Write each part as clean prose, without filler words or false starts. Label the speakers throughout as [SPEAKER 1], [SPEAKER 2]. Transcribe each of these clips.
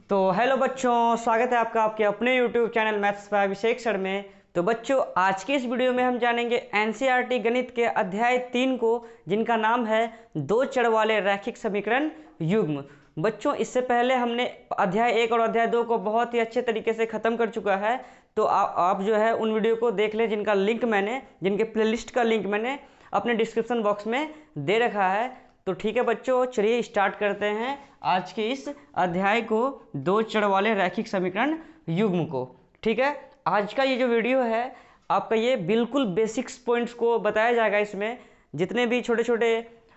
[SPEAKER 1] तो हेलो बच्चों, स्वागत है आपका आपके अपने YouTube channel maths by Abhishek sir में। तो बच्चों, आज की इस वीडियो में हम जानेंगे एनसीईआरटी गणित के अध्याय 3 को, जिनका नाम है दो चर वाले रैखिक समीकरण युग्म। बच्चों, इससे पहले हमने अध्याय 1 और अध्याय 2 को बहुत ही अच्छे तरीके से ख़त्म कर चुका है। तो आप जो है उन वीडियो को देख लें, जिनके प्लेलिस्ट का लिंक मैंने अपने डिस्क्रिप्शन बॉक्स में दे रखा है। तो ठीक है बच्चों, चलिए स्टार्ट करते हैं आज के इस अध्याय को, दो चर वाले रैखिक समीकरण युग्म को। ठीक है, आज का ये जो वीडियो है आपका, ये बिल्कुल बेसिक्स पॉइंट्स को बताया जाएगा। इसमें जितने भी छोटे छोटे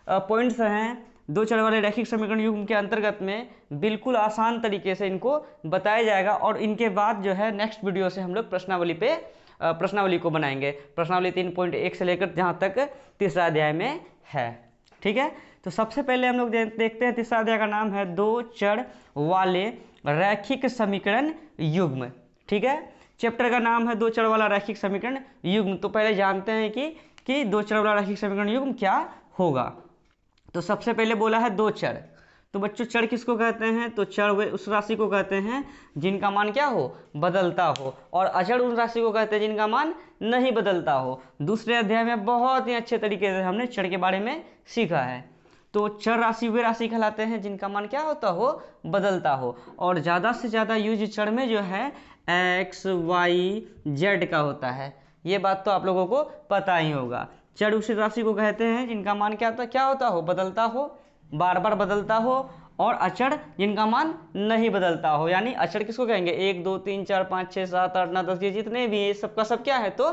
[SPEAKER 1] पॉइंट्स हैं दो चर वाले रैखिक समीकरण युग्म के अंतर्गत में, बिल्कुल आसान तरीके से इनको बताया जाएगा। और इनके बाद जो है नेक्स्ट वीडियो से हम लोग प्रश्नावली को बनाएंगे। प्रश्नावली 3.1 से लेकर जहाँ तक तीसरा अध्याय में है। ठीक है, तो सबसे पहले हम लोग देखते हैं, तीसरा अध्याय का नाम है दो चर वाले रैखिक समीकरण युग्म। ठीक है, चैप्टर का नाम है दो चर वाला रैखिक समीकरण युग्म। तो पहले जानते हैं कि दो चर वाला रैखिक समीकरण युग्म क्या होगा। तो सबसे पहले बोला है दो चर। तो बच्चों, चर किसको कहते हैं? तो चर वे उस राशि को कहते हैं जिनका मान क्या हो, बदलता हो। और अचर उस राशि को कहते हैं जिनका मान नहीं बदलता हो। दूसरे अध्याय में बहुत ही अच्छे तरीके से हमने चर के बारे में सीखा है। तो चर राशि वे राशि कहलाते हैं जिनका मान क्या होता हो, बदलता हो। और ज़्यादा से ज़्यादा यूज चर में जो है एक्स वाई जेड का होता है। ये बात तो आप लोगों को पता ही होगा। चर उस राशि को कहते हैं जिनका मान क्या होता हो, बदलता हो, बार बार बदलता हो। और अचर जिनका मान नहीं बदलता हो। यानी अचर किसको कहेंगे? 1 2 3 4 5 6 7 8 9 10 ये जितने भी ये सबका सब क्या है, तो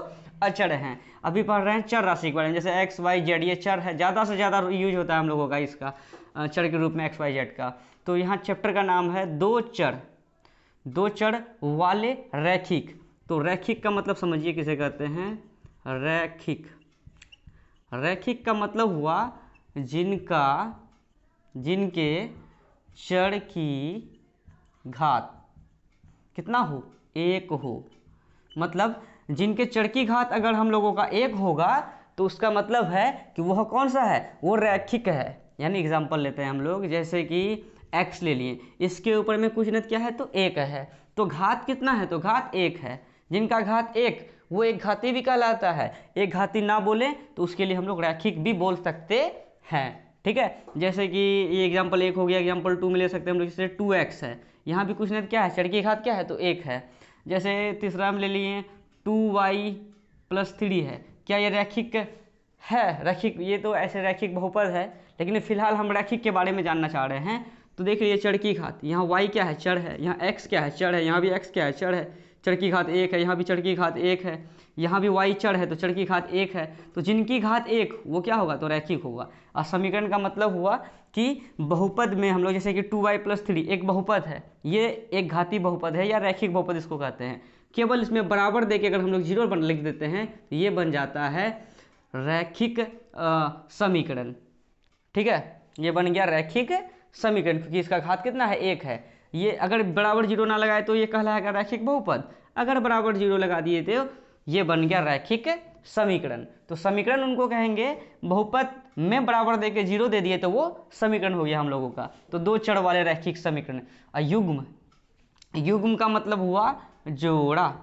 [SPEAKER 1] अचर हैं। अभी पढ़ रहे हैं चर राशि के बारे में, जैसे एक्स वाई जेड, ये चर है। ज़्यादा से ज़्यादा यूज होता है हम लोगों का इसका, चर के रूप में एक्स वाई जेड का। तो यहाँ चैप्टर का नाम है दो चर वाले रैखिक। तो रैखिक का मतलब समझिए किसे कहते हैं? रैखिक का मतलब हुआ जिनके चर की घात कितना हो, एक हो। मतलब जिनके चर की घात अगर हम लोगों का एक होगा तो उसका मतलब है कि वह कौन सा है, वो रैखिक है। यानी एग्जांपल लेते हैं हम लोग, जैसे कि x ले लिए, इसके ऊपर में कुछ न क्या है, तो एक है। तो घात कितना है? तो घात एक है। जिनका घात एक, वो एक घाती भी कहलाता है। एक घाती ना बोले तो उसके लिए हम लोग रैखिक भी बोल सकते हैं। ठीक है, जैसे कि ये एग्जाम्पल 1 हो गया। एग्जाम्पल 2 में ले सकते हैं हम लोग, जैसे 2x है, यहाँ भी कुछ न क्या है, चर की घात क्या है, तो एक है। जैसे तीसरा हम ले लिए 2y + 3 है। क्या ये रैखिक है? रैखिक, ये तो ऐसे रैखिक बहुपद है, लेकिन फिलहाल हम रैखिक के बारे में जानना चाह रहे हैं। तो देख लीजिए चर की घात, यहाँ y क्या है, चर है। यहाँ x क्या है, चर है। यहाँ भी x क्या है, चर है। चर की घात एक है। यहाँ भी चर की घात एक है। यहाँ भी y चर है, तो चर की घात एक है। तो जिनकी घात एक, वो क्या होगा, तो रैखिक होगा। और समीकरण का मतलब हुआ कि बहुपद में हम लोग, जैसे कि 2y + 3 एक बहुपद है, ये एक घाती बहुपद है या रैखिक बहुपद इसको कहते हैं। केवल इसमें बराबर देके अगर हम लोग 0 लिख देते हैं तो ये बन जाता है रैखिक समीकरण। ठीक है, ये बन गया रैखिक समीकरण, क्योंकि इसका घात कितना है, एक है। ये अगर बराबर 0 ना लगाए तो ये कहलाएगा रैखिक बहुपद। अगर बराबर 0 लगा दिए तो ये बन गया रैखिक समीकरण। तो समीकरण उनको कहेंगे, बहुपद में बराबर देके 0 दे दिए तो वो समीकरण हो गया हम लोगों का। तो दो चर वाले रैखिक समीकरण। युग्म का मतलब हुआ जोड़ा।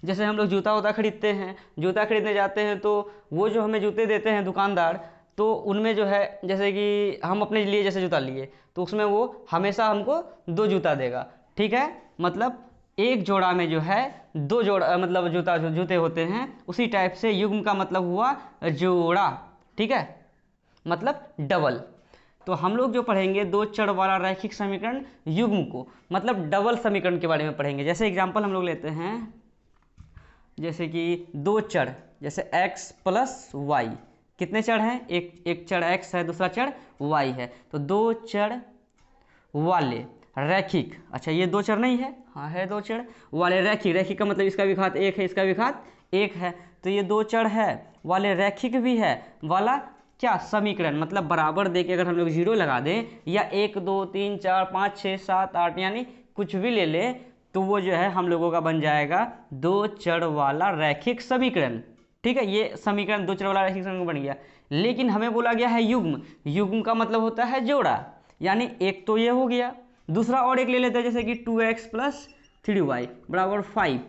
[SPEAKER 1] जैसे हम लोग जूता खरीदते हैं, जूता खरीदने जाते हैं, तो वो जो हमें जूते देते हैं दुकानदार, तो उनमें जो है, जैसे कि हम अपने लिए जैसे जूता लिए, तो उसमें वो हमेशा हमको 2 जूता देगा। ठीक है, मतलब एक जोड़ा में जो है 2 जोड़ा, मतलब जूते होते हैं। उसी टाइप से युग्म का मतलब हुआ जोड़ा। ठीक है, मतलब डबल। तो हम लोग जो पढ़ेंगे दो चर वाला रैखिक समीकरण युग्म को, मतलब डबल समीकरण के बारे में पढ़ेंगे। जैसे एग्जांपल हम लोग लेते हैं, जैसे कि दो चर, जैसे x + y। कितने चर हैं? एक चर x है, दूसरा चर y है। तो दो चर वाले रैखिक, अच्छा ये दो चर नहीं है, हाँ है दो चर वाले रैखिक। रैखिक का मतलब इसका भी घात एक है, इसका भी घात एक है। तो ये दो चर है वाले रैखिक भी है वाला क्या, समीकरण। मतलब बराबर देके अगर हम लोग 0 लगा दें, या 1 2 3 4 5 6 7 8 यानी कुछ भी ले ले, तो वो जो है हम लोगों का बन जाएगा दो चर वाला रैखिक समीकरण। ठीक है, ये समीकरण दो चर वाला रैखिक समीकरण बन गया। लेकिन हमें बोला गया है युग्म। युग्म का मतलब होता है जोड़ा। यानी एक तो ये हो गया, दूसरा और एक ले लेते हैं, जैसे कि 2x प्लस 3y बराबर 5।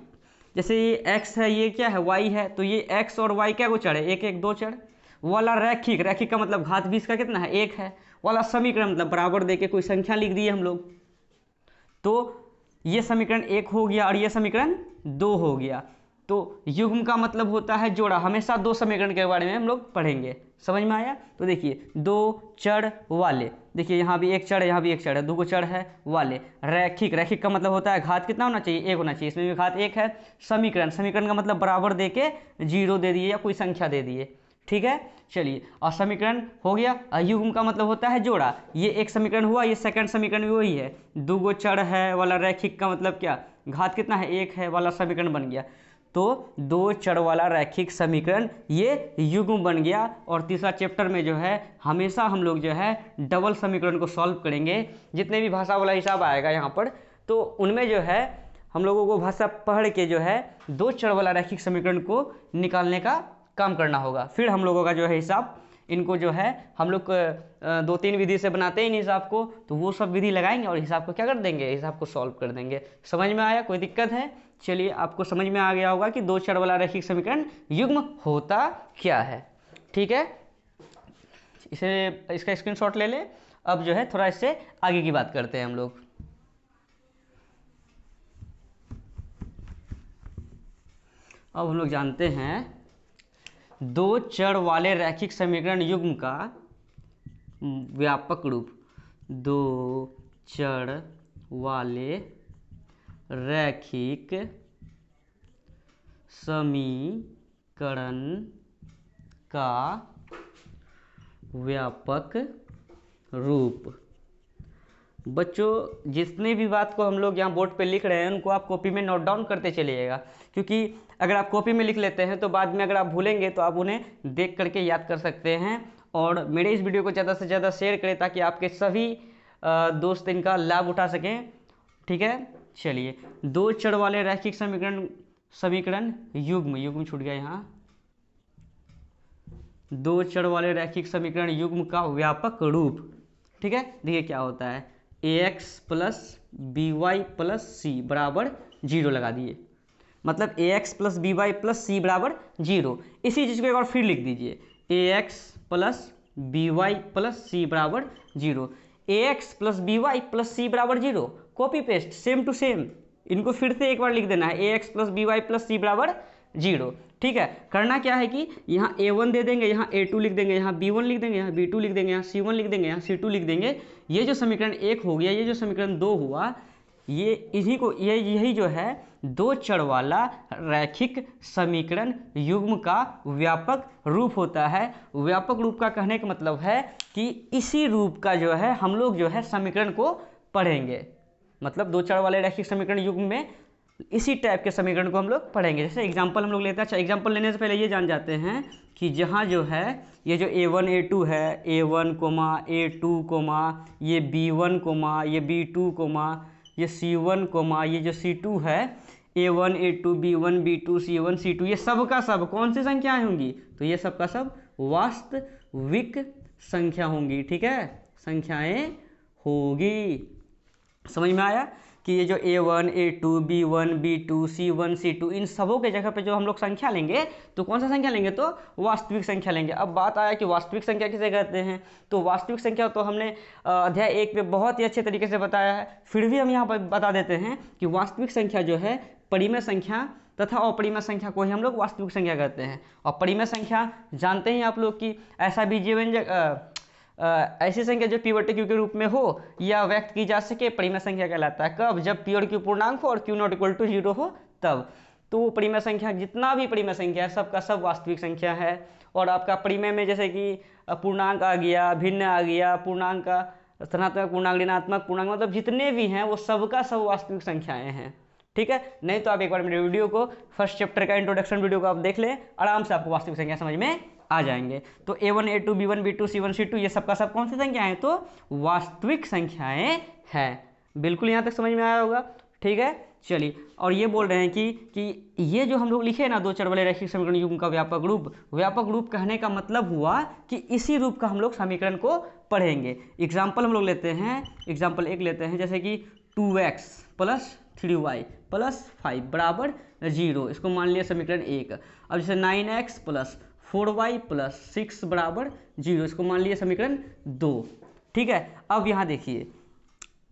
[SPEAKER 1] जैसे ये x है, ये क्या है, y है, तो ये x और y क्या को चढ़ है, एक एक दो चढ़ वाला रैखिक, रैखिक का मतलब घात 20 का कितना है, 1 है वाला समीकरण, मतलब बराबर देके कोई संख्या लिख दी है हम लोग, तो ये समीकरण 1 हो गया और ये समीकरण 2 हो गया। तो युग्म का मतलब होता है जोड़ा, हमेशा दो समीकरण के बारे में हम लोग पढ़ेंगे, समझ में आया। तो देखिए दो चढ़ वाले, देखिए यहाँ भी एक चढ़ है, यहाँ भी एक चढ़ है, दो को चढ़ है वाले। रैखिक, रैखिक का मतलब होता है घात कितना होना चाहिए, 1 होना चाहिए, इसमें भी घात 1 है। समीकरण, समीकरण का मतलब बराबर दे के 0 दे दिए या कोई संख्या दे दिए, ठीक है। चलिए, और समीकरण हो गया। युग्म का मतलब होता है जोड़ा, ये एक समीकरण हुआ, ये सेकंड समीकरण भी वही है, दो गो चढ़ है वाला। रैखिक का मतलब क्या, घात कितना है, 1 है वाला समीकरण बन गया। तो दो चढ़ वाला रैखिक समीकरण ये युग्म बन गया। और तीसरा चैप्टर में जो है हमेशा हम लोग जो है डबल समीकरण को सॉल्व करेंगे। जितने भी भाषा वाला हिसाब आएगा यहाँ पर, तो उनमें जो है हम लोगों को भाषा पढ़ के जो है दो चढ़ वाला रैखिक समीकरण को निकालने का काम करना होगा। फिर हम लोगों का जो है हिसाब, इनको जो है हम लोग 2-3 विधि से बनाते हैं इन हिसाब को, तो वो सब विधि लगाएंगे और हिसाब को क्या कर देंगे, हिसाब को सॉल्व कर देंगे। समझ में आया, कोई दिक्कत है? चलिए, आपको समझ में आ गया होगा कि दो चढ़ वाला रैखिक समीकरण युग्म होता क्या है, ठीक है। इसका स्क्रीनशॉट ले ले। अब जो है थोड़ा इससे आगे की बात करते हैं हम लोग। अब हम लोग जानते हैं दो चढ़ वाले रैखिक समीकरण युग्म का व्यापक रूप। दो चढ़ वाले रैखिक समीकरण का व्यापक रूप। बच्चों, जितने भी बात को हम लोग यहाँ बोर्ड पे लिख रहे हैं उनको आप कॉपी में नोट डाउन करते चलिएगा, क्योंकि अगर आप कॉपी में लिख लेते हैं तो बाद में अगर आप भूलेंगे तो आप उन्हें देख करके याद कर सकते हैं। और मेरे इस वीडियो को ज़्यादा से ज़्यादा शेयर करें ताकि आपके सभी दोस्त इनका लाभ उठा सकें, ठीक है। चलिए, दो चढ़ वाले रैखिक समीकरण युग्म छूट गया यहाँ। दो चढ़ वाले रैखिक समीकरण युग्म का व्यापक रूप, ठीक है। देखिए क्या होता है, ax plus by plus c बराबर 0 लगा दिए, मतलब ax plus by plus c बराबर 0। इसी चीज़ को एक बार फिर लिख दीजिए, ax plus by plus c बराबर 0। ax plus by plus c बराबर 0, copy paste same to same, इनको फिर से एक बार लिख देना है, ax plus by plus c बराबर 0, ठीक है। करना क्या है कि यहाँ a1 दे देंगे, यहाँ a2 लिख देंगे, यहाँ b1 लिख देंगे, यहाँ b2 लिख देंगे, यहाँ c1 लिख देंगे, यहाँ c2 लिख देंगे। ये जो समीकरण 1 हो गया, ये जो समीकरण 2 हुआ, ये इन्हीं को यही जो है दो चढ़ वाला रैखिक समीकरण युग्म का व्यापक रूप होता है। व्यापक रूप का कहने का मतलब है कि इसी रूप का जो है हम लोग जो है समीकरण को पढ़ेंगे, मतलब दो चढ़ वाले रैखिक समीकरण युग्म में इसी टाइप के समीकरण को हम लोग पढ़ेंगे। जैसे एग्जांपल हम लोग लेते हैं। अच्छा, एग्जांपल लेने से पहले ये जान जाते हैं कि जहाँ जो है ये जो a1 a2 है, a1, a2, ये b1, ये b2, ये c1, ये जो c2 है, a1 a2 b1 b2 c1 c2, ये सब का सब कौन सी संख्याएं होंगी, तो ये सब का सब वास्तविक संख्या होंगी, ठीक है, संख्याएं होगी। समझ में आया कि ये जो a1 a2 b1 b2 c1 c2, इन सबों के जगह पे जो हम लोग संख्या लेंगे तो कौन सा संख्या लेंगे, तो वास्तविक संख्या लेंगे। अब बात आया कि वास्तविक संख्या किसे कहते हैं, तो वास्तविक संख्या तो हमने अध्याय 1 में बहुत ही अच्छे तरीके से बताया है, फिर भी हम यहाँ पर बता देते हैं कि वास्तविक संख्या जो है परिमेय संख्या तथा अपरिमेय संख्या को ही हम लोग वास्तविक संख्या कहते हैं। और परिमेय संख्या जानते हैं आप लोग कि ऐसा बीजीय व्यंजक ऐसी संख्या जो पी बटे क्यू के रूप में हो या व्यक्त की जा सके, परिमेय संख्या कहलाता है। कब, जब पी और क्यू पूर्णांक हो और क्यू नॉट इक्वल टू 0 हो तब। तो वो परिमेय संख्या, जितना भी परिमेय संख्या है सबका सब वास्तविक संख्या है। और आपका परिमेय में जैसे कि पूर्णांक आ गया, भिन्न आ गया, पूर्णांक का धनात्मक पूर्णांक, ऋणात्मक पूर्णांक, मतलब जितने भी हैं वो सबका सब वास्तविक संख्याएं हैं, ठीक है। नहीं तो आप एक बार मेरे वीडियो को, फर्स्ट चैप्टर का इंट्रोडक्शन वीडियो को आप देख लें, आराम से आपको वास्तविक संख्या समझ में आ जाएंगे। तो a1 a2 b1 b2 c1 c2 ये सबका सब कौन सी संख्याएं हैं, तो वास्तविक संख्याएं हैं। बिल्कुल यहाँ तक समझ में आया होगा, ठीक है। चलिए, और ये बोल रहे हैं कि ये जो हम लोग लिखे ना दो चर वाले रैखिक समीकरण युग्म का व्यापक रूप कहने का मतलब हुआ कि इसी रूप का हम लोग समीकरण को पढ़ेंगे। एग्जाम्पल हम लोग लेते हैं, एग्जाम्पल 1 लेते हैं, जैसे कि 2x + 3y + 5 बराबर 0, इसको मान लिया समीकरण 1। अब जैसे 9x + 4y + 6 बराबर 0, इसको मान लिया समीकरण 2। ठीक है, अब यहाँ देखिए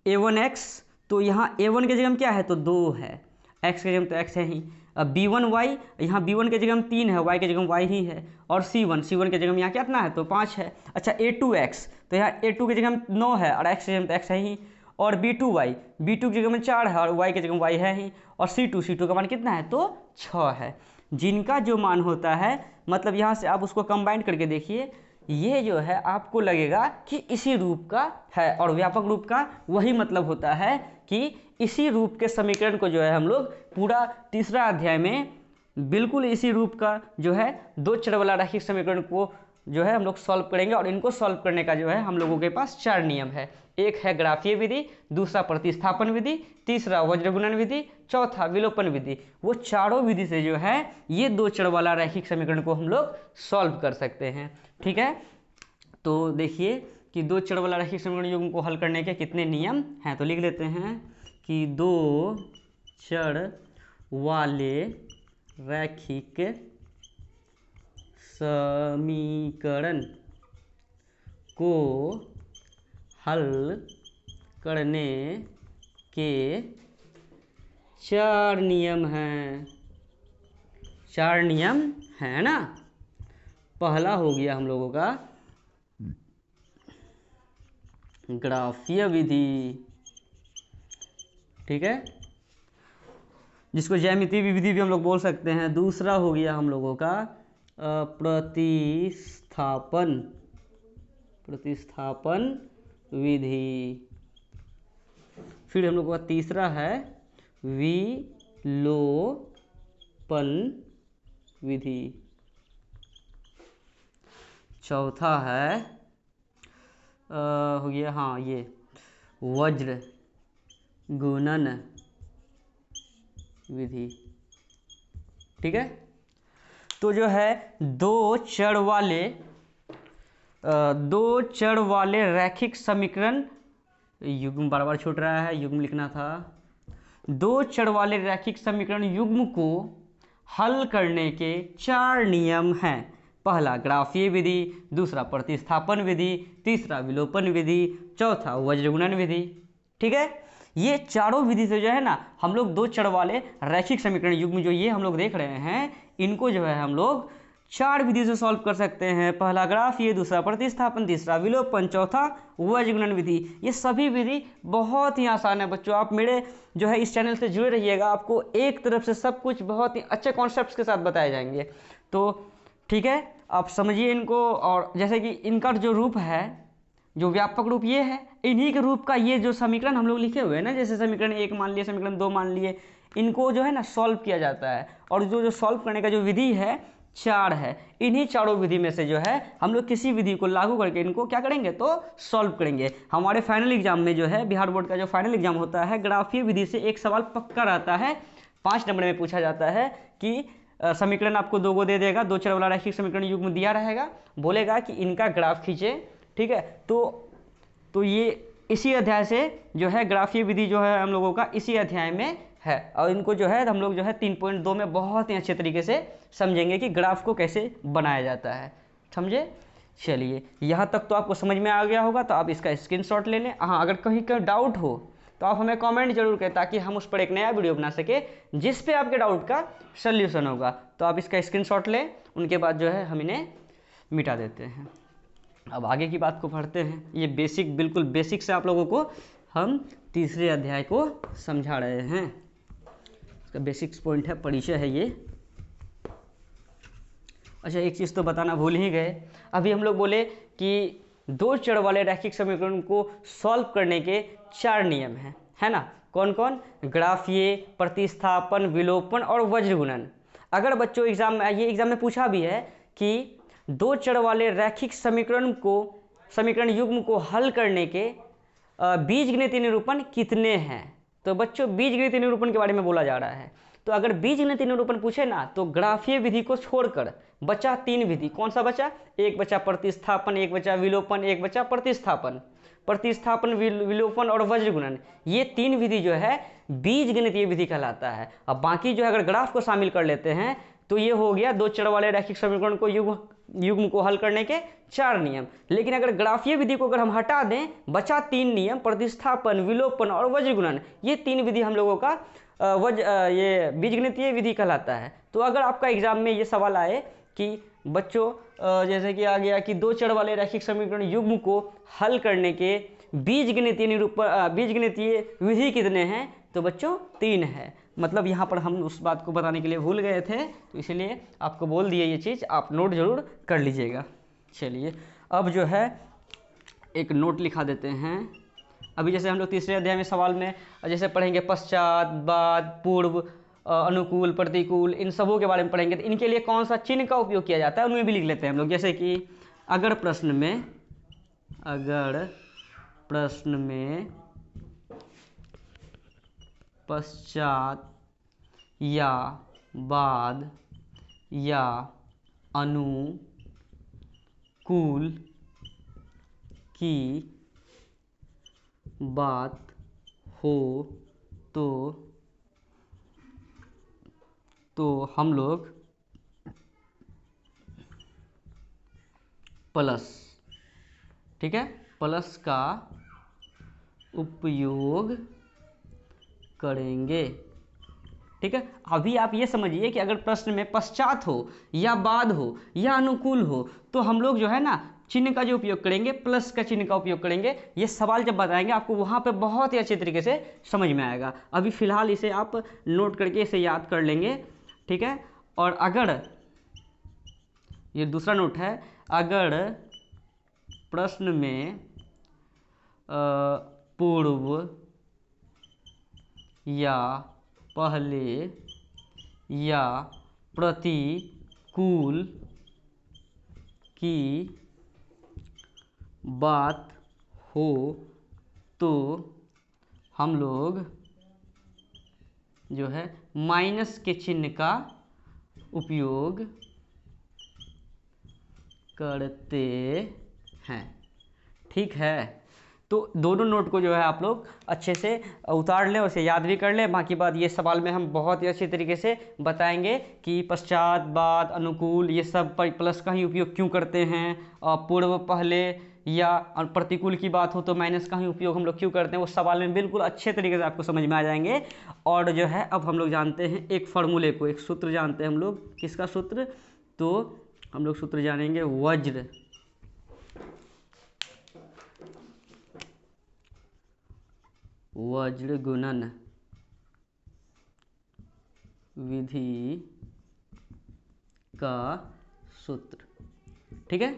[SPEAKER 1] a1x, तो यहाँ a1 के जगह में क्या है तो 2 है, x के जगह में तो x है ही। अब b1y, यहाँ b1 के जगह में 3 है, y के जगह में y ही है। और c1 के जगह में यहाँ कितना है तो 5 है। अच्छा a2x, तो यहाँ a2 के जगह में 9 है और x के जगह में तो x है ही। और b2y की जगह में 4 है और y के जगह में y है ही। और c2 का मान कितना है तो 6 है। जिनका जो मान होता है, मतलब यहाँ से आप उसको कंबाइन करके देखिए, ये जो है आपको लगेगा कि इसी रूप का है। और व्यापक रूप का वही मतलब होता है कि इसी रूप के समीकरण को जो है हम लोग पूरा तीसरा अध्याय में बिल्कुल इसी रूप का जो है दो चर वाला रैखिक समीकरण को जो है हम लोग सॉल्व करेंगे। और इनको सॉल्व करने का जो है हम लोगों के पास 4 नियम है। एक है ग्राफीय विधि, दूसरा प्रतिस्थापन विधि, तीसरा वज्रगुणन विधि, चौथा विलोपन विधि। वो चारों विधि से जो है ये दो चर वाला रैखिक समीकरण को हम लोग सॉल्व कर सकते हैं। ठीक है, तो देखिए कि दो चर वाला रैखिक समीकरण युग्म को हल करने के कितने नियम हैं, तो लिख लेते हैं कि दो चर वाले रैखिक समीकरण को हल करने के 4 नियम हैं। 4 नियम हैं ना। पहला हो गया हम लोगों का ग्राफीय विधि, ठीक है, जिसको ज्यामितीय विधि भी हम लोग बोल सकते हैं। दूसरा हो गया हम लोगों का प्रतिस्थापन विधि। फिर हम लोग का तीसरा है विलोपन विधि। चौथा है हो गया हाँ ये वज्र गुणन विधि। ठीक है, तो जो है दो चर वाले रैखिक समीकरण, युग्म बार बार छूट रहा है, युग्म लिखना था। दो चर वाले रैखिक समीकरण युग्म को हल करने के 4 नियम हैं। पहला ग्राफीय विधि, दूसरा प्रतिस्थापन विधि, तीसरा विलोपन विधि, चौथा वज्रगुणन विधि। ठीक है, ये चारों विधि से जो है ना हम लोग दो चर वाले रैखिक समीकरण युग्म जो ये हम लोग देख रहे हैं, इनको जो है हम लोग 4 विधि से सॉल्व कर सकते हैं। पहला ग्राफीय, दूसरा प्रतिस्थापन, तीसरा विलोपन, चौथा वज्रगुणन विधि। ये सभी विधि बहुत ही आसान है बच्चों। आप मेरे जो है इस चैनल से जुड़े रहिएगा, आपको एक तरफ से सब कुछ बहुत ही अच्छे कॉन्सेप्ट्स के साथ बताए जाएंगे। तो ठीक है, आप समझिए इनको। और जैसे कि इनका जो रूप है, जो व्यापक रूप ये है, इन्हीं के रूप का ये जो समीकरण हम लोग लिखे हुए हैं ना, जैसे समीकरण 1 मान लिए, समीकरण 2 मान लिए, इनको जो है ना सॉल्व किया जाता है। और जो सॉल्व करने का जो विधि है 4 है। इन्हीं चारों विधि में से जो है हम लोग किसी विधि को लागू करके इनको क्या करेंगे तो सॉल्व करेंगे। हमारे फाइनल एग्जाम में जो है बिहार बोर्ड का जो फाइनल एग्जाम होता है, ग्राफीय विधि से एक सवाल पक्का रहता है, 5 नंबर में पूछा जाता है कि समीकरण आपको 2 को दे देगा, दो चर वाला रैखिक समीकरण युग्म दिया रहेगा, बोलेगा कि इनका ग्राफ खींचे। ठीक है, तो ये इसी अध्याय से जो है ग्राफीय विधि जो है हम लोगों का इसी अध्याय में है। और इनको जो है हम लोग जो है 3.2 में बहुत ही अच्छे तरीके से समझेंगे कि ग्राफ को कैसे बनाया जाता है। समझे? चलिए, यहाँ तक तो आपको समझ में आ गया होगा, तो आप इसका स्क्रीनशॉट ले लें। हाँ, अगर कहीं का डाउट हो तो आप हमें कमेंट जरूर करें, ताकि हम उस पर एक नया वीडियो बना सके जिस पे आपके डाउट का सल्यूशन होगा। तो आप इसका स्क्रीनशॉट लें, उनके बाद जो है हम इन्हें मिटा देते हैं। अब आगे की बात को पढ़ते हैं। ये बेसिक, बिल्कुल बेसिक से आप लोगों को हम तीसरे अध्याय को समझा रहे हैं। इसका बेसिक्स पॉइंट है, परिचय है ये। अच्छा, एक चीज़ तो बताना भूल ही गए। अभी हम लोग बोले कि दो चर वाले रैखिक समीकरण को सॉल्व करने के 4 नियम हैं, है ना। कौन कौन? ग्राफीय, प्रतिस्थापन, विलोपन और वज्रगुणन। अगर बच्चों एग्जाम में पूछा भी है कि दो चर वाले रैखिक समीकरण युग्म को हल करने के बीजगणितीय निरूपण कितने हैं, तो बच्चों बीजगणितीय निरूपण के बारे में बोला जा रहा है। तो अगर बीजगणितीय निरूपण पूछे ना तो ग्राफीय विधि को छोड़कर बचा 3 विधि। कौन सा बचा? एक बचा प्रतिस्थापन, एक बचा विलोपन, एक बचा प्रतिस्थापन। प्रतिस्थापन, विलोपन और वज्र गुणन, ये 3 विधि जो है बीजगणितीय विधि कहलाता है। अब बाकी जो है अगर ग्राफ को शामिल कर लेते हैं तो ये हो गया 2 चर वाले रैखिक समीकरण को युग्म को हल करने के 4 नियम। लेकिन अगर ग्राफीय विधि को अगर हम हटा दें, बचा 3 नियम, प्रतिस्थापन, विलोपन और वज्र गुणन, ये 3 विधि हम लोगों का ये बीजगणितीय विधि कहलाता है। तो अगर आपका एग्जाम में ये सवाल आए कि बच्चों जैसे कि आ गया कि 2 चर वाले रैखिक समीकरण युग्म को हल करने के बीजगणितीय विधि कितने हैं, तो बच्चों 3 है। मतलब यहाँ पर हम उस बात को बताने के लिए भूल गए थे, तो इसलिए आपको बोल दिए ये चीज़, आप नोट जरूर कर लीजिएगा। चलिए अब जो है एक नोट लिखा देते हैं। अभी जैसे हम लोग तीसरे अध्याय में सवाल में जैसे पढ़ेंगे पश्चात, बाद, पूर्व, अनुकूल, प्रतिकूल, इन सबों के बारे में पढ़ेंगे। तो इनके लिए कौन सा चिन्ह का उपयोग किया जाता है उनमें भी लिख लेते हैं हम लोग। जैसे कि अगर प्रश्न में पश्चात या बाद या अनुकूल की बात हो तो हम लोग प्लस, ठीक है, प्लस का उपयोग करेंगे। ठीक है, अभी आप ये समझिए कि अगर प्रश्न में पश्चात हो या बाद हो या अनुकूल हो तो हम लोग जो है ना चिन्ह का जो उपयोग करेंगे, प्लस का चिन्ह का उपयोग करेंगे। ये सवाल जब बताएंगे आपको वहां पे बहुत ही अच्छे तरीके से समझ में आएगा। अभी फिलहाल इसे आप नोट करके इसे याद कर लेंगे, ठीक है। और अगर ये दूसरा नोट है, अगर प्रश्न में पूर्व या पहले या प्रतिकूल की बात हो तो हम लोग जो है माइनस के चिन्ह का उपयोग करते हैं। ठीक है, तो दोनों नोट को जो है आप लोग अच्छे से उतार लें और उसे याद भी कर लें। बाकी बात ये सवाल में हम बहुत ही अच्छे तरीके से बताएंगे कि पश्चात, बाद, अनुकूल, ये सब पर प्लस का ही उपयोग क्यों करते हैं, पूर्व, पहले या प्रतिकूल की बात हो तो माइनस का ही उपयोग हम लोग क्यों करते हैं, वो सवाल में बिल्कुल अच्छे तरीके से आपको समझ में आ जाएंगे। और जो है अब हम लोग जानते हैं एक फॉर्मूले को, एक सूत्र जानते हैं हम लोग। किसका सूत्र? तो हम लोग सूत्र जानेंगे वज्र गुणन विधि का सूत्र। ठीक है,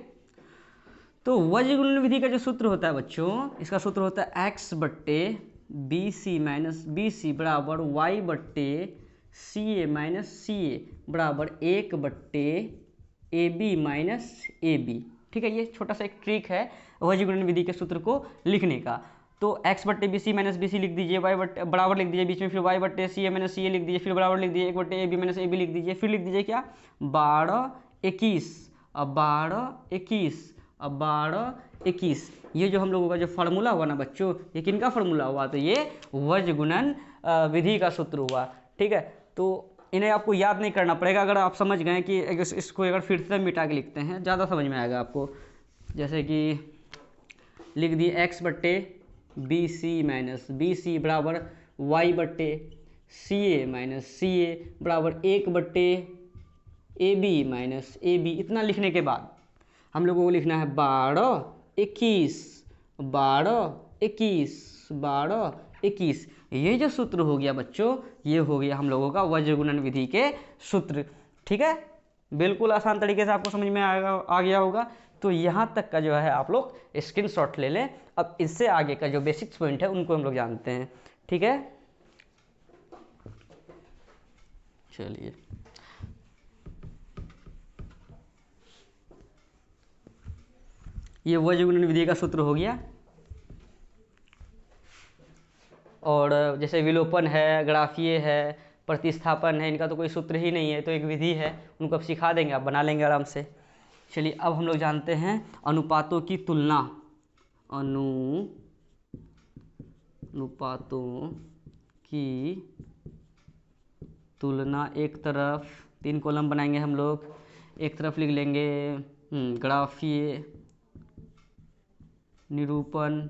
[SPEAKER 1] तो वज्र गुणन विधि का जो सूत्र होता है बच्चों, इसका सूत्र होता है x बट्टे b c minus b c बराबर y बट्टे सी ए माइनस सी ए बराबर 1 बट्टे a b minus a b. ठीक है, ये छोटा सा एक ट्रिक है वज्र गुणन विधि के सूत्र को लिखने का। तो x बट्टे b c minus b c लिख दीजिए, y बट्टे बराबर लिख दीजिए बीच में, फिर y बट्टे सी ए माइनस सी ए लिख दीजिए, फिर बराबर लिख दीजिए 1 बट्टे a b minus a b लिख दीजिए, फिर लिख दीजिए क्या 12 21, अब 12 21, अब 12 21। ये जो हम लोगों का जो फार्मूला हुआ ना बच्चों, ये किनका फार्मूला हुआ? तो ये वज्र गुणन विधि का सूत्र हुआ। ठीक है, तो इन्हें आपको याद नहीं करना पड़ेगा। अगर आप समझ गए कि इसको अगर फिर से मिटा के लिखते हैं ज़्यादा समझ में आएगा आपको। जैसे कि लिख दिए x बट्टे b c minus b c बराबर y बट्टे सी ए माइनस सी ए बराबर 1 बट्टे a b minus a b. इतना लिखने के बाद हम लोगों को लिखना है 12 21 12 21 12 21। ये जो सूत्र हो गया बच्चों, ये हो गया हम लोगों का वज्र गुणन विधि के सूत्र। ठीक है, बिल्कुल आसान तरीके से आपको समझ में आ गया होगा। तो यहाँ तक का जो है आप लोग स्क्रीनशॉट ले लें। अब इससे आगे का जो बेसिक्स पॉइंट है उनको हम लोग जानते हैं। ठीक है, चलिए ये वज्र गुणन विधि का सूत्र हो गया। और जैसे विलोपन है, ग्राफीय है, प्रतिस्थापन है, इनका तो कोई सूत्र ही नहीं है, तो एक विधि है, उनको अब सिखा देंगे, आप बना लेंगे आराम से। चलिए अब हम लोग जानते हैं अनुपातों की तुलना। अनुपातों की तुलना, एक तरफ 3 कॉलम बनाएंगे हम लोग, एक तरफ लिख लेंगे ग्राफीय निरूपण,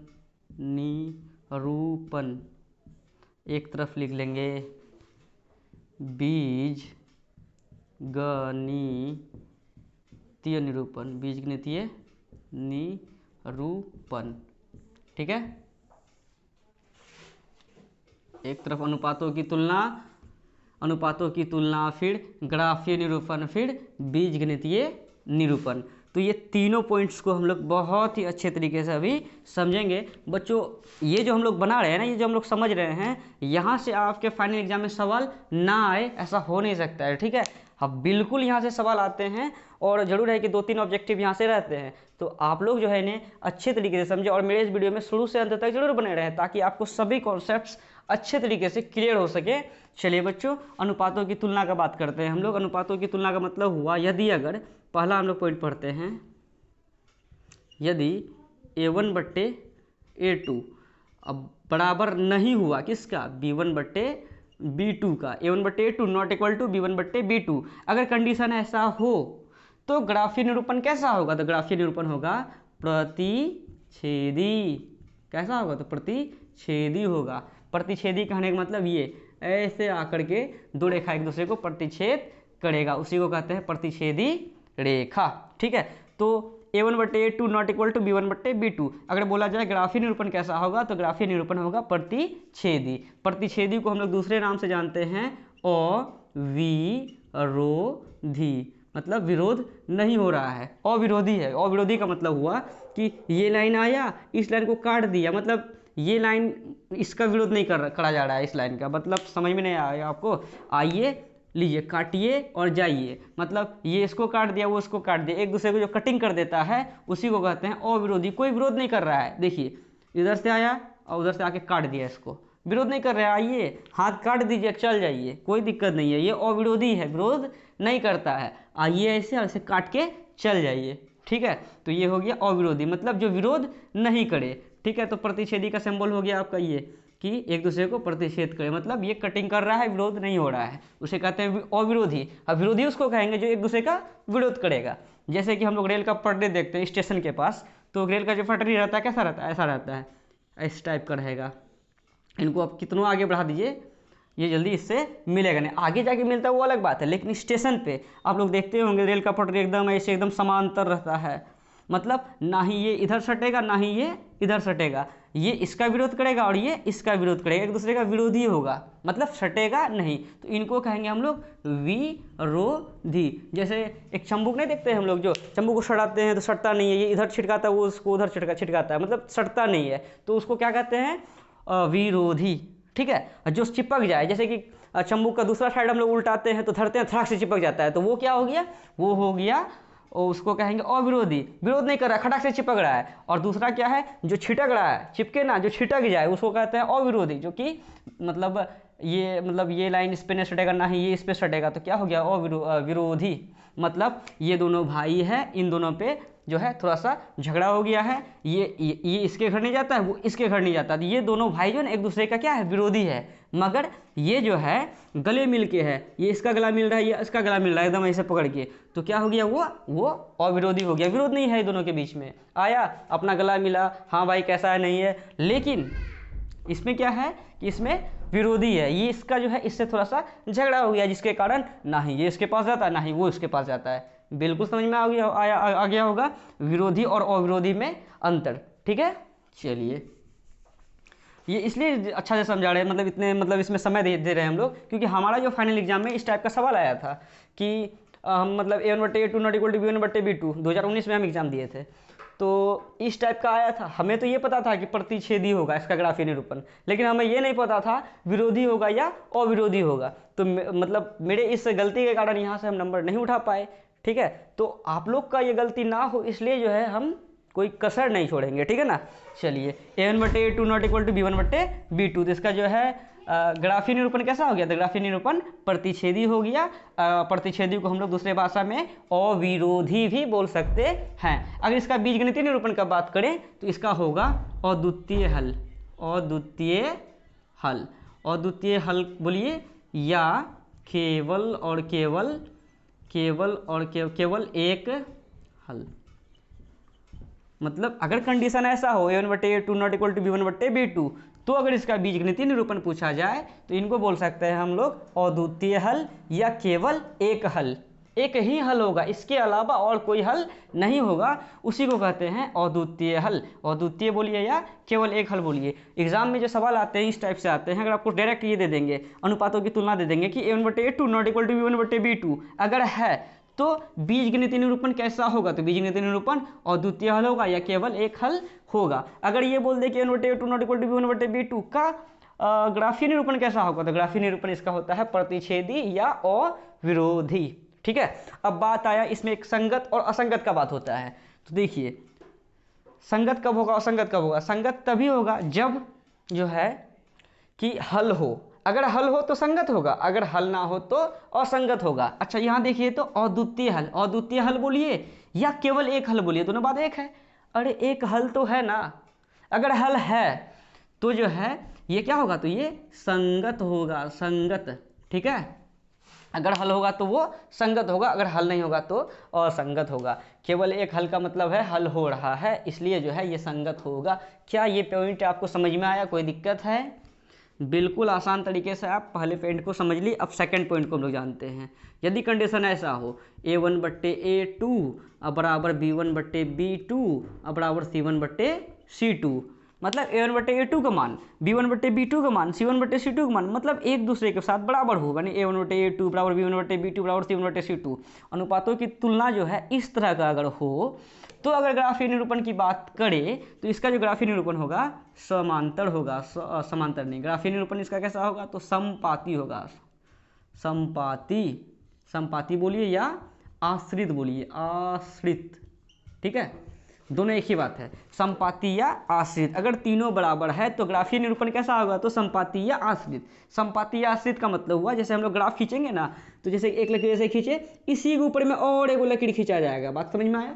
[SPEAKER 1] एक तरफ लिख लेंगे बीजगणितीय निरूपण, ठीक है। एक तरफ अनुपातों की तुलना, फिर ग्राफीय निरूपण, फिर बीजगणितीय निरूपण। तो ये तीनों पॉइंट्स को हम लोग बहुत ही अच्छे तरीके से अभी समझेंगे। बच्चों ये जो हम लोग बना रहे हैं ना, ये जो हम लोग समझ रहे हैं, यहाँ से आपके फाइनल एग्जाम में सवाल ना आए ऐसा हो नहीं सकता है, ठीक है। अब बिल्कुल यहाँ से सवाल आते हैं और ज़रूर है कि 2-3 ऑब्जेक्टिव यहाँ से रहते हैं, तो आप लोग जो है इन्हें अच्छे तरीके से समझे और मेरे इस वीडियो में शुरू से अंत तक जरूर बने रहें, ताकि आपको सभी कॉन्सेप्ट्स अच्छे तरीके से क्लियर हो सके। चलिए बच्चों, अनुपातों की तुलना का बात करते हैं हम लोग। अनुपातों की तुलना का मतलब हुआ, यदि अगर पहला हम लोग पॉइंट पढ़ते हैं, यदि A1/A2 अब बराबर नहीं हुआ किसका, B1/B2 का, A1/A2 not equal to B1/B2, अगर कंडीशन ऐसा हो तो ग्राफीय निरूपण कैसा होगा, तो ग्राफीय निरूपण होगा प्रतिच्छेदी। कैसा होगा, तो प्रतिच्छेदी होगा। प्रतिच्छेदी कहने का मतलब ये ऐसे आकर के दो रेखा एक दूसरे को प्रतिच्छेद करेगा, उसी को कहते हैं प्रतिच्छेदी रेखा, ठीक है। तो A1/A2 not equal to B1/B2, अगर बोला जाए ग्राफीय निरूपण कैसा होगा, तो ग्राफीय निरूपण होगा प्रतिच्छेदी। प्रतिच्छेदी को हम लोग दूसरे नाम से जानते हैं अविरोधी, मतलब विरोध नहीं हो रहा है, अविरोधी है। अविरोधी का मतलब हुआ कि ये लाइन आया, इस लाइन को काट दिया, मतलब ये लाइन इसका विरोध नहीं करा जा रहा है, इस लाइन का मतलब समझ में नहीं आया आपको। आइए लीजिए, काटिए और जाइए, मतलब ये इसको काट दिया, वो इसको काट दिया, एक दूसरे को जो कटिंग कर देता है उसी को कहते हैं अविरोधी। कोई विरोध नहीं कर रहा है, देखिए इधर से आया और उधर से आके काट दिया, इसको विरोध नहीं कर रहा है, आइए हाथ काट दीजिए चल जाइए, कोई दिक्कत नहीं है, ये अविरोधी है, विरोध नहीं करता है, आइए ऐसे और ऐसे काट के चल जाइए, ठीक है। तो ये हो गया अविरोधी, मतलब जो विरोध नहीं करे, ठीक है। तो प्रतिच्छेदी का सिंबल हो गया आपका ये कि एक दूसरे को प्रतिच्छेद करे, मतलब ये कटिंग कर रहा है, विरोध नहीं हो रहा है, उसे कहते हैं अविरोधी। अब विरोधी उसको कहेंगे जो एक दूसरे का विरोध करेगा। जैसे कि हम लोग रेल का पटरी देखते हैं स्टेशन के पास, तो रेल का जो पटरी रहता है कैसा रहता है, ऐसा रहता है, इस टाइप का रहेगा। इनको आप कितनों आगे बढ़ा दीजिए, ये जल्दी इससे मिलेगा नहीं, आगे जाके मिलता है वो अलग बात है, लेकिन स्टेशन पे आप लोग देखते होंगे रेल का पटरी एकदम ऐसे एकदम समांतर रहता है, मतलब ना ही ये इधर सटेगा ना ही ये इधर सटेगा, ये इसका विरोध करेगा और ये इसका विरोध करेगा, एक दूसरे का विरोधी होगा, मतलब सटेगा नहीं, तो इनको कहेंगे हम लोग विरोधी। जैसे एक चंबुक नहीं देखते हैं हम लोग, जो चंबुक को सटाते हैं तो सटता नहीं है, ये इधर छिटकाता है वो उसको उधर छिटकाता है, मतलब सटता नहीं है, तो उसको क्या कहते हैं, विरोधी, ठीक है। जो चिपक जाए, जैसे कि चंबुक का दूसरा साइड हम लोग उल्टाते हैं तो धरते हैं, थड़ाक से चिपक जाता है, तो वो क्या हो गया, वो हो गया, और उसको कहेंगे अविरोधी, विरोध नहीं कर रहा है, खटाक से चिपक रहा है। और दूसरा क्या है, जो छिटक रहा है, चिपके ना, जो छिटक जाए उसको कहते हैं अविरोधी, जो कि मतलब ये लाइन इस पे नहीं सटेगा ना ही ये इस पे सटेगा, तो क्या हो गया विरोधी। मतलब ये दोनों भाई हैं, इन दोनों पे जो है थोड़ा सा झगड़ा हो गया है, ये इसके घर नहीं जाता है, वो इसके घर नहीं जाता, तो ये दोनों भाई जो है एक दूसरे का क्या है, विरोधी है। मगर ये जो है गले मिल के है, ये इसका गला मिल रहा है, ये इसका गला मिल रहा है एकदम ऐसे पकड़ के, तो क्या हो गया, वो अविरोधी हो गया, विरोध नहीं है दोनों के बीच में, आया अपना गला मिला, हाँ भाई कैसा है नहीं है, लेकिन इसमें क्या है कि इसमें विरोधी है, ये इसका जो है इससे थोड़ा सा झगड़ा हो गया, जिसके कारण ना ही ये इसके पास जाता है ना ही वो इसके पास जाता है। बिल्कुल समझ में आ गया होगा विरोधी और अविरोधी में अंतर, ठीक है। चलिए ये इसलिए अच्छा से समझा रहे हैं, मतलब इतने मतलब इसमें समय दे रहे हैं हम लोग, क्योंकि हमारा जो फाइनल एग्जाम में इस टाइप का सवाल आया था कि हम मतलब A1/A2 not equal to B1/B2 2019 में हम एग्जाम दिए थे, तो इस टाइप का आया था। हमें तो ये पता था कि प्रतिच्छेदी होगा इसका ग्राफीय निरूपण, लेकिन हमें ये नहीं पता था विरोधी होगा या अविरोधी होगा, तो मतलब मेरे इस गलती के कारण यहाँ से हम नंबर नहीं उठा पाए, ठीक है। तो आप लोग का ये गलती ना हो इसलिए जो है हम कोई कसर नहीं छोड़ेंगे, ठीक है ना। चलिए a1/a2 not equal to b1/b2, तो इसका जो है ग्राफीय निरूपण कैसा हो गया? तो ग्राफीय निरूपण प्रतिच्छेदी हो गया। प्रतिच्छेदी को हम लोग दूसरे भाषा में अविरोधी भी बोल सकते हैं। अगर इसका बीजगणितीय निरूपण का बात करें तो इसका होगा अद्वितीय हल। अद्वितीय हल, अद्वितीय हल बोलिए, या केवल और केवल केवल एक हल। मतलब अगर कंडीशन ऐसा हो a1/a2 not equal to b1/b2, तो अगर इसका बीजगणितीय निरूपण पूछा जाए तो इनको बोल सकते हैं हम लोग अद्वितीय हल या केवल एक हल। एक ही हल होगा, इसके अलावा और कोई हल नहीं होगा, उसी को कहते हैं अद्वितीय हल। अद्वितीय बोलिए या केवल एक हल बोलिए। एग्जाम में जो सवाल आते हैं इस टाइप से आते हैं। अगर आपको डायरेक्ट ये दे देंगे, अनुपातों की तुलना दे देंगे कि a1/a2 not equal to b1/b2 अगर है तो बीजगणितीय निरूपण कैसा होगा? तो बीजगणितीय निरूपण अद्वितीय हल होगा या केवल एक हल होगा। अगर ये बोल दे कि a1/a2 not equal to b1/b2 का ग्राफीय निरूपण कैसा होगा? तो ग्राफीय निरूपण इसका होता है प्रतिच्छेदी या अविरोधी, ठीक है। अब बात आया इसमें एक संगत और असंगत का बात होता है। तो देखिए संगत कब होगा, असंगत कब होगा? संगत तभी होगा जब जो है कि हल हो। अगर हल हो तो संगत होगा, अगर हल ना हो तो असंगत होगा। अच्छा यहाँ देखिए, तो अद्वितीय हल, अद्वितीय हल बोलिए या केवल एक हल बोलिए, दोनों बात एक है। अरे एक हल तो है ना। अगर हल है तो जो है ये क्या होगा? तो ये संगत होगा, संगत, ठीक है। अगर हल होगा तो वो संगत होगा, अगर हल नहीं होगा तो असंगत होगा। केवल एक हल का मतलब है हल हो रहा है, इसलिए जो है ये संगत होगा। क्या ये पॉइंट आपको समझ में आया? कोई दिक्कत है? बिल्कुल आसान तरीके से आप पहले पॉइंट को समझ ली। अब सेकंड पॉइंट को हम लोग जानते हैं। यदि कंडीशन ऐसा हो a1/a2 बराबर b1/b2 बराबर c1/c2, मतलब a1/a2 का मान b1/b2 का मान c1/c2 का मान मतलब एक दूसरे के साथ बराबर हो, यानी a1/a2 बराबर b1/b2 बराबर c1/c2। अनुपातों की तुलना जो है इस तरह का अगर हो तो अगर ग्राफीय निरूपण की बात करें तो इसका जो ग्राफीय निरूपण होगा समांतर होगा। समांतर नहीं, ग्राफीय निरूपण इसका कैसा होगा? तो समपाती होगा। समपाती, समपाती बोलिए या आश्रित बोलिए, आश्रित, ठीक है। दोनों एक ही बात है, समपाती या आश्रित। अगर तीनों बराबर है तो ग्राफीय निरूपण कैसा होगा? तो समपाती या आश्रित। समपाती या आश्रित का मतलब हुआ जैसे हम लोग ग्राफ खींचेंगे ना, तो जैसे एक लकीर ऐसे खींचे, इसी के ऊपर में और एक लकीर खींचा जाएगा। बात समझ में आया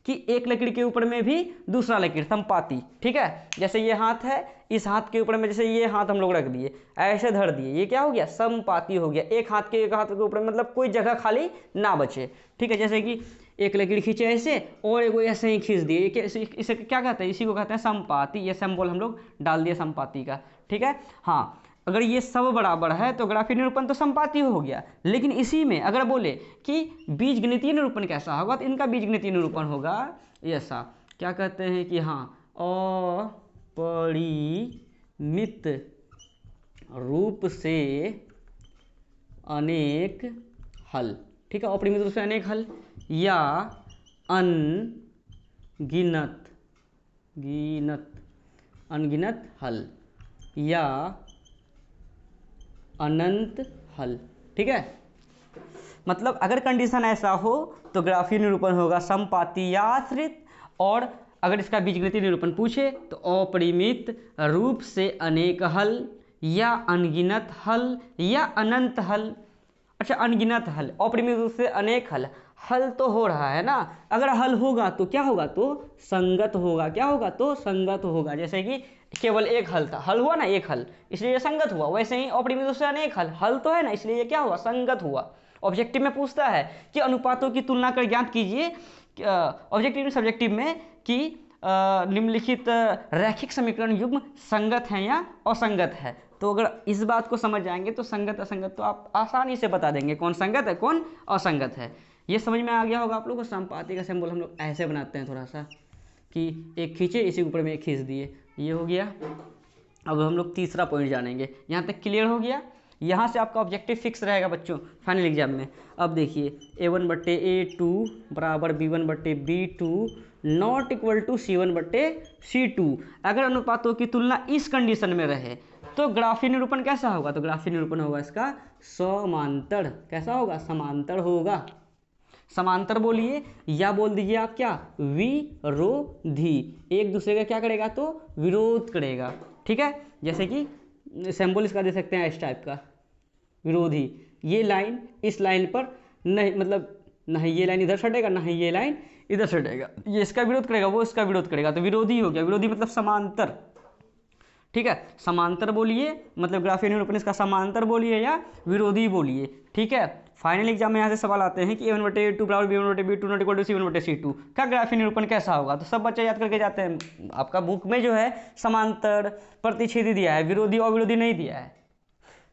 [SPEAKER 1] कि एक लकीर के ऊपर में भी दूसरा लकीर, समपाती, ठीक है। जैसे ये हाथ है, इस हाथ के ऊपर में जैसे ये हाथ हम लोग रख दिए, ऐसे धर दिए, ये क्या हो गया? समपाती हो गया। एक हाथ के ऊपर मतलब कोई जगह खाली ना बचे, ठीक है। जैसे कि एक लकीर खींचे ऐसे और एक ऐसे ही खींच दिए, इसे क्या कहते हैं? इसी को कहते हैं समपाती। ये सिंबल हम लोग डाल दिए समपाती का, ठीक है। हाँ, अगर ये सब बराबर है तो ग्राफीय निरूपण तो समपाती हो गया। लेकिन इसी में अगर बोले कि बीजगणितीय निरूपण कैसा होगा, तो इनका बीजगणितीय निरूपण होगा ऐसा, क्या कहते हैं कि हाँ, अपरिमित रूप से अनेक हल, ठीक है। अपरिमित रूप से अनेक हल या अनगिनत हल या अनंत हल, ठीक है। मतलब अगर कंडीशन ऐसा हो तो ग्राफीय निरूपण होगा समपाती या आश्रित, और अगर इसका बीजगणितीय निरूपण पूछे तो अपरिमित रूप से अनेक हल या अनगिनत हल या अनंत हल। अच्छा, अनगिनत हल, अपरिमित रूप से अनेक हल, हल तो हो रहा है ना। अगर हल होगा तो क्या होगा? तो संगत होगा। क्या होगा? तो संगत होगा। जैसे कि केवल एक हल था, हल हुआ ना एक हल, इसलिए ये संगत हुआ। वैसे ही अपरिमित रूप से अनेक हल, हल तो है ना, इसलिए ये क्या हुआ? संगत हुआ। ऑब्जेक्टिव में पूछता है कि अनुपातों की तुलना कर ज्ञात कीजिए, ऑब्जेक्टिव सब्जेक्टिव में, कि निम्नलिखित रैखिक समीकरण युग्म संगत हैं या असंगत है। तो अगर इस बात को समझ जाएंगे तो संगत असंगत तो आप आसानी से बता देंगे कौन संगत है कौन असंगत है। ये समझ में आ गया होगा आप लोगों को। समपाती का सिंबल हम लोग ऐसे बनाते हैं थोड़ा सा, कि एक खींचे, इसी ऊपर में एक खींच दिए, ये हो गया। अब हम लोग तीसरा पॉइंट जानेंगे। यहाँ तक क्लियर हो गया? यहाँ से आपका ऑब्जेक्टिव फिक्स रहेगा बच्चों फाइनल एग्जाम में। अब देखिए a1/a2 बराबर b1/b2 not equal to c1/c2। अगर अनुपातों की तुलना इस कंडीशन में रहे तो ग्राफीय निरूपण कैसा होगा? तो ग्राफीय निरूपण होगा इसका समांतर। कैसा होगा? समांतर होगा। समांतर बोलिए या बोल दीजिए आप क्या, विरोधी। एक दूसरे का क्या करेगा, तो विरोध करेगा। ठीक है, जैसे कि सिंबल इसका दे सकते हैं इस टाइप का, विरोधी। ये लाइन इस लाइन पर नहीं, मतलब नहीं ये लाइन इधर सटेगा, नहीं ये लाइन इधर सटेगा, ये इसका विरोध करेगा, वो इसका विरोध करेगा, तो विरोधी हो गया। विरोधी मतलब समांतर। ठीक है, समांतर बोलिए मतलब ग्राफीय निरूपण इसका समांतर बोलिए या विरोधी बोलिए। ठीक है, फाइनल एग्जाम में यहाँ से सवाल आते हैं कि a1/a2 बराबर b1/b2 not equal to c1/c2 का ग्राफीय निरूपण कैसा होगा। तो सब बच्चे याद करके जाते हैं। आपका बुक में जो है समांतर, प्रतिच्छेदी दिया है, विरोधी और विरोधी नहीं दिया है।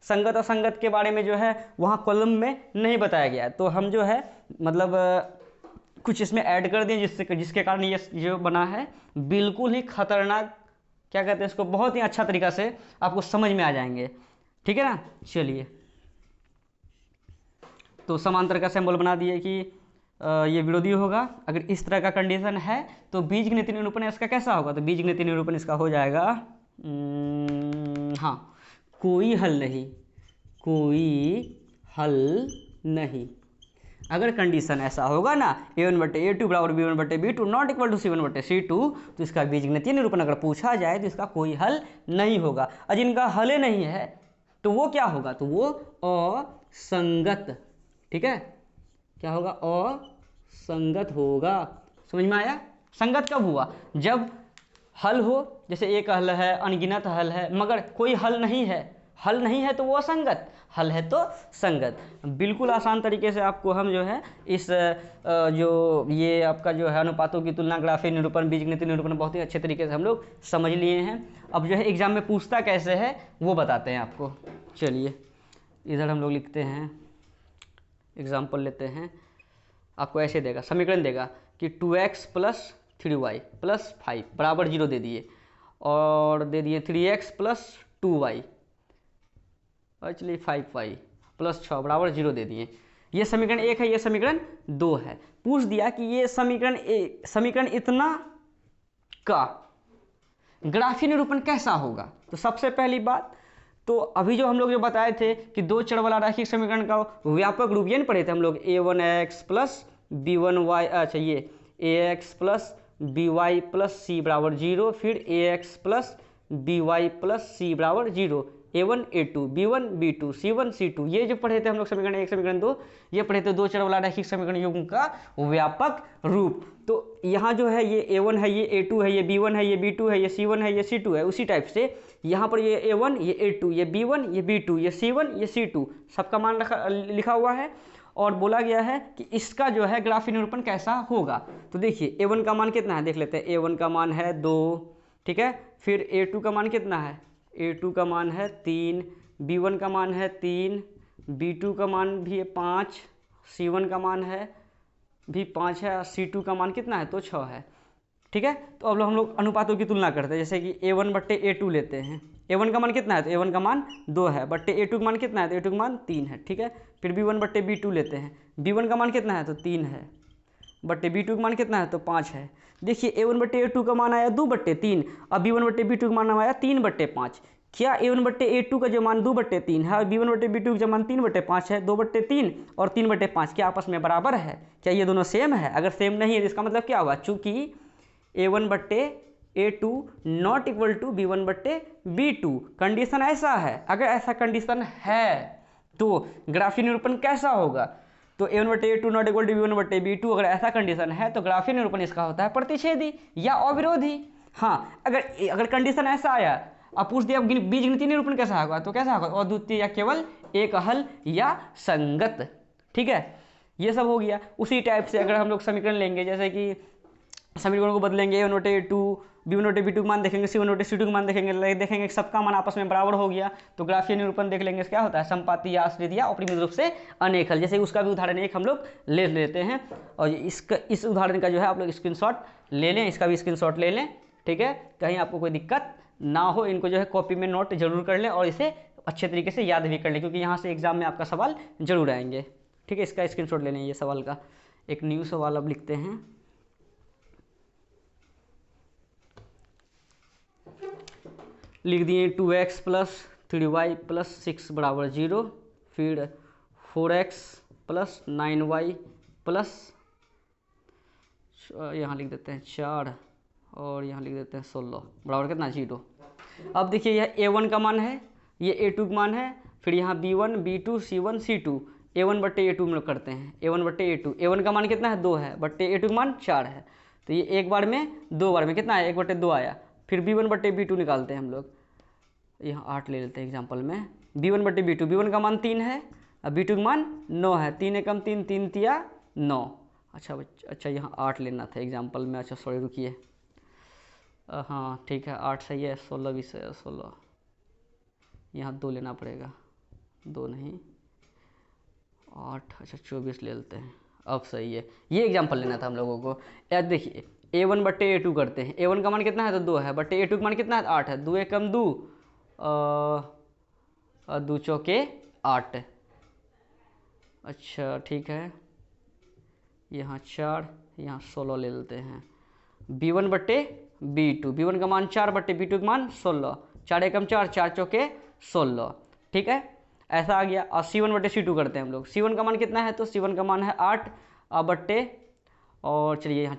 [SPEAKER 1] संगत और संगत के बारे में जो है वहाँ कॉलम में नहीं बताया गया है, तो हम जो है मतलब कुछ इसमें ऐड कर दिए जिसके कारण ये जो बना है बिल्कुल ही खतरनाक, क्या कहते हैं इसको, बहुत ही अच्छा तरीका से आपको समझ में आ जाएंगे। ठीक है ना, चलिए। तो समांतर का सिंबल बना दिए कि ये विरोधी होगा। अगर इस तरह का कंडीशन है तो बीजगणितीय निरूपण इसका कैसा होगा, तो बीजगणितीय निरूपण इसका हो जाएगा हाँ, कोई हल नहीं, कोई हल नहीं। अगर कंडीशन ऐसा होगा ना, a1/a2 बराबर b1/b2 not equal to c1/c2, तो इसका बीजगणितीय निरूपण अगर पूछा जाए तो इसका कोई हल नहीं होगा। और जिनका हल नहीं है तो वो क्या होगा, तो वो असंगत। ठीक है, क्या होगा, असंगत होगा। समझ में आया। संगत कब हुआ, जब हल हो, जैसे एक हल है, अनगिनत हल है, मगर कोई हल नहीं है। हल नहीं है तो वो असंगत, हल है तो संगत। बिल्कुल आसान तरीके से आपको हम जो है इस जो ये आपका जो है अनुपातों की तुलना, ग्राफीय निरूपण, बीजगणितीय निरूपण बहुत ही अच्छे तरीके से हम लोग समझ लिए हैं। अब जो है एग्जाम में पूछता कैसे है वो बताते हैं आपको। चलिए इधर हम लोग लिखते हैं, एग्जाम्पल लेते हैं। आपको ऐसे देगा, समीकरण देगा कि 2x + 3y + 5 बराबर 0 दे दिए, और दे दिए 3x + 2y एक्चुअली 5y + 6 बराबर 0 दे दिए। ये समीकरण 1 है, ये समीकरण 2 है। पूछ दिया कि ये समीकरण इतना का ग्राफीय निरूपण कैसा होगा। तो सबसे पहली बात तो अभी जो हम लोग जो बताए थे कि दो चर वाला रैखिक समीकरण का व्यापक रूप, ये नहीं पढ़े थे हम लोग, a1x + b1y, अच्छा ये ax + by + c बराबर 0, फिर ax + by + c बराबर 0, a1 a2 b1 b2 c1 c2, ये जो पढ़े थे हम लोग समीकरण 1 समीकरण 2, ये पढ़े थे दो चर वाला रैखिक समीकरण युग्म का व्यापक रूप। तो यहाँ जो है ये a1 है, ये a2 है, ये b1 है, ये b2 है, ये c1 है, ये c2 है। उसी टाइप से यहाँ पर ये a1, ये a2, ये b1, ये b2, ये c1, ये c2, सबका मान लिखा हुआ है और बोला गया है कि इसका जो है ग्राफीय निरूपण कैसा होगा। तो देखिए a1 का मान कितना है, देख लेते हैं। a1 का मान है 2, ठीक है। फिर a2 का मान कितना है, a2 का मान है 3, b1 का मान है 3, b2 का मान भी है 5, c1 का मान है भी 5 है, c2 का मान कितना है, तो 6 है। ठीक है, तो अब हम लोग अनुपातों की तुलना करते हैं। जैसे कि a1/a2 लेते हैं। a1 का मान कितना है, तो a1 का मान 2 है, बट्टे a2 का मान कितना है, तो a2 का मान 3 है। ठीक है, फिर b1/b2 लेते हैं। b1 का मान कितना है, तो 3 है, बट्टे b2 का मान कितना है, तो 5 है। देखिए a1/a2 का मान आया 2/3, अब b1/b2 का मान आया 3/5। क्या a1/a2 का जो मान 2/3 है और b1/b2 का मान 3/5 है, 2/3 और 3/5 क्या आपस में बराबर है, क्या ये दोनों सेम है? अगर सेम नहीं है तो इसका मतलब क्या होगा, चूंकि a1/a2 not equal to b1/b2, condition ऐसा है। अगर ऐसा कंडीशन है तो ग्राफीय निरूपण कैसा होगा, तो a1/a2 not equal to b1/b2, अगर ऐसा कंडीशन है तो ग्राफीय निरूपण इसका होता है प्रतिच्छेदी या अविरोधी। हाँ, अगर कंडीशन ऐसा आया, अब पूछ दिया बीजगणितीय निरूपण कैसा होगा, तो कैसा होगा, अद्वितीय या केवल एक हल या संगत। ठीक है, ये सब हो गया। उसी टाइप से अगर हम लोग समीकरण लेंगे, जैसे कि समीकरणों को बदलेंगे, a1/a2 b1/b2 का मान देखेंगे, c1/c2 का मान देखेंगे, देखेंगे सबका मान आपस में बराबर हो गया, तो ग्राफीय निरूपण देख लेंगे क्या होता है, संपाती या आश्रित या अपरिमित रूप से अनेक हल। जैसे उसका भी उदाहरण एक हम लोग ले लेते हैं, और इस उदाहरण का जो है आप लोग स्क्रीनशॉट ले लें, इसका भी स्क्रीनशॉट ले लें। ठीक है, कहीं आपको कोई दिक्कत ना हो, इनको जो है कॉपी में नोट जरूर कर लें और इसे अच्छे तरीके से याद भी कर लें, क्योंकि यहाँ से एग्जाम में आपका सवाल जरूर आएंगे। ठीक है, इसका स्क्रीनशॉट ले लें, ये सवाल का एक न्यू सवाल अब लिखते हैं। लिख दिए 2x + 3y + 6 बराबर 0, फिर 4x + 9y प्लस यहाँ लिख देते हैं 4 और यहाँ लिख देते हैं 16 बराबर कितना 0। अब देखिए यह A1 का मान है, ये A2 का मान है, फिर यहाँ B1 B2 C1 C2 A1 बट्टे A2 हम लोग करते हैं, A1 बट्टे A2, A1 का मान कितना है 2 है, बट्टे A2 का मान 4 है, तो ये एक बार में 2 बार में कितना है 1 बट्टे 2 आया। फिर B1 बट्टे B2 निकालते हैं हम लोग, यहाँ 8 ले लेते हैं एग्जाम्पल में। B1 बट्टे B2, B1 का मान 3 है और B2 का मान 9 है, 3 एकम 3 3 तिया 9। अच्छा यहाँ 8 लेना था एग्जाम्पल में। अच्छा सॉरी रुकिए, हाँ ठीक है 8 सही है, 16 भी सही है, 16 यहाँ 2 लेना पड़ेगा, 2 नहीं 8, अच्छा 24 ले लेते हैं, अब सही है। ये एग्जाम्पल लेना था हम लोगों को। यार देखिए A1 बट्टे A2 करते हैं, A1 का मान कितना है तो 2 है, बट्टे A2 का मान कितना है 8 है, 2 एकम 2 2 चौके 8। अच्छा ठीक है, यहाँ 4 यहाँ 16 ले लेते हैं। B1 बट्टे B2, B1 का मान 4 बट्टे B2 का मान 16, 4 एकम 4 4 चौके 16, ठीक है ऐसा आ गया। और C1 बट्टे C2 करते हैं हम लोग, C1 का मान कितना है तो C1 का मान है 8 बट्टे, और चलिए यहाँ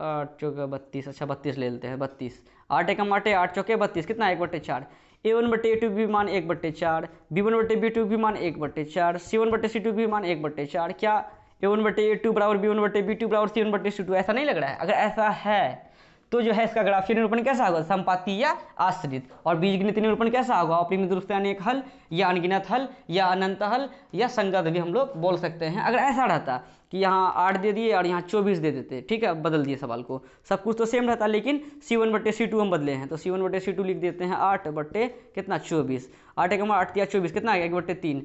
[SPEAKER 1] 8 चौके 32, अच्छा 32 ले लेते हैं, 32 8 एकम 8 8 चौके 32 कितना 1 बट्टे 4। A1 बट्टे A2 भी मान 1 बट्टे 4, B1 बट्टे B2 भी मान 1 बट्टे 4, C1 बट्टे C2 भी मान 1 बट्टे 4। क्या A1 बट्टे A2 बराबर B1 बट्टे B2 बराबर C1 बट्टे C2 ऐसा नहीं लग रहा है? अगर ऐसा है तो जो है इसका ग्राफीय निरूपण कैसा होगा, समपाती या आश्रित। और बीजगणितीय निरूपण कैसा होगा, अपरिमित रूप से अनेक हल या अनगिनत हल या अनंत हल या संगत भी हम लोग बोल सकते हैं। अगर ऐसा रहता कि यहाँ 8 दे दिए और यहाँ 24 दे देते, ठीक है बदल दिए सवाल को, सब कुछ तो सेम रहता, लेकिन C1 बट्टे C2 हम बदले हैं, तो C1 बट्टे C2 लिख देते हैं 8 बट्टे कितना 24, 8 एकम 8 या 24 कितना 1 बट्टे 3।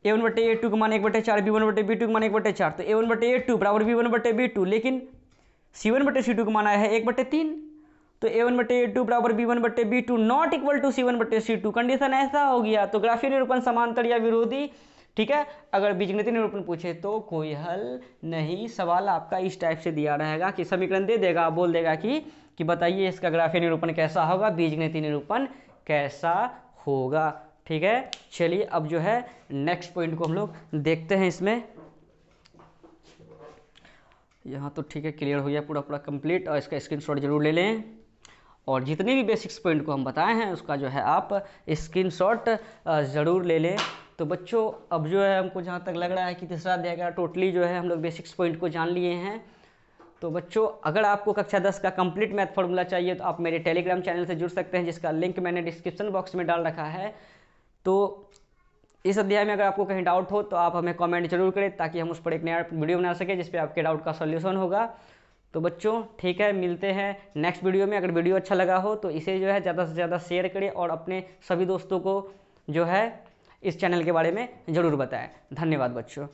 [SPEAKER 1] A1 बट्टे A2 का मान 1 बट्टे 4, B1 बट्टे B2 का मान 1 बट्टे 4, तो A1 बट्टे A2 बराबर B1 बट्टे B2, लेकिन C1 बट्टे C2 का मान आया है 1 बट्टे 3, तो A1 बट्टे A2 बराबर B1 बट्टे B2 not equal to C1 बट्टे C2। कंडीशन ऐसा हो गया तो ग्राफीय निरूपण समांतर या विरोधी, ठीक है। अगर बीजगणितीय निरूपण पूछे तो कोई हल नहीं, सवाल आपका इस टाइप से दिया रहेगा कि समीकरण दे देगा, बोल देगा कि बताइए इसका ग्राफीय निरूपण कैसा होगा, बीजगणितीय निरूपण कैसा होगा, ठीक है। चलिए अब जो है नेक्स्ट पॉइंट को हम लोग देखते हैं। इसमें यहाँ तो ठीक है क्लियर हो गया पूरा पूरा कंप्लीट, और इसका स्क्रीनशॉट जरूर ले लें, और जितने भी बेसिक्स पॉइंट को हम बताए हैं उसका जो है आप स्क्रीनशॉट ज़रूर ले लें। तो बच्चों अब जो है हमको जहाँ तक लग रहा है कि तीसरा अध्याय का टोटली जो है हम लोग बेसिक्स पॉइंट को जान लिए हैं। तो बच्चों अगर आपको कक्षा 10 का कंप्लीट मैथ फॉर्मूला चाहिए तो आप मेरे टेलीग्राम चैनल से जुड़ सकते हैं, जिसका लिंक मैंने डिस्क्रिप्शन बॉक्स में डाल रखा है। तो इस अध्याय में अगर आपको कहीं डाउट हो तो आप हमें कमेंट जरूर करें, ताकि हम उस पर एक नया वीडियो बना सकें जिस पे आपके डाउट का सॉल्यूशन होगा। तो बच्चों ठीक है, मिलते हैं नेक्स्ट वीडियो में। अगर वीडियो अच्छा लगा हो तो इसे जो है ज़्यादा से ज़्यादा शेयर करें और अपने सभी दोस्तों को जो है इस चैनल के बारे में ज़रूर बताएं। धन्यवाद बच्चों।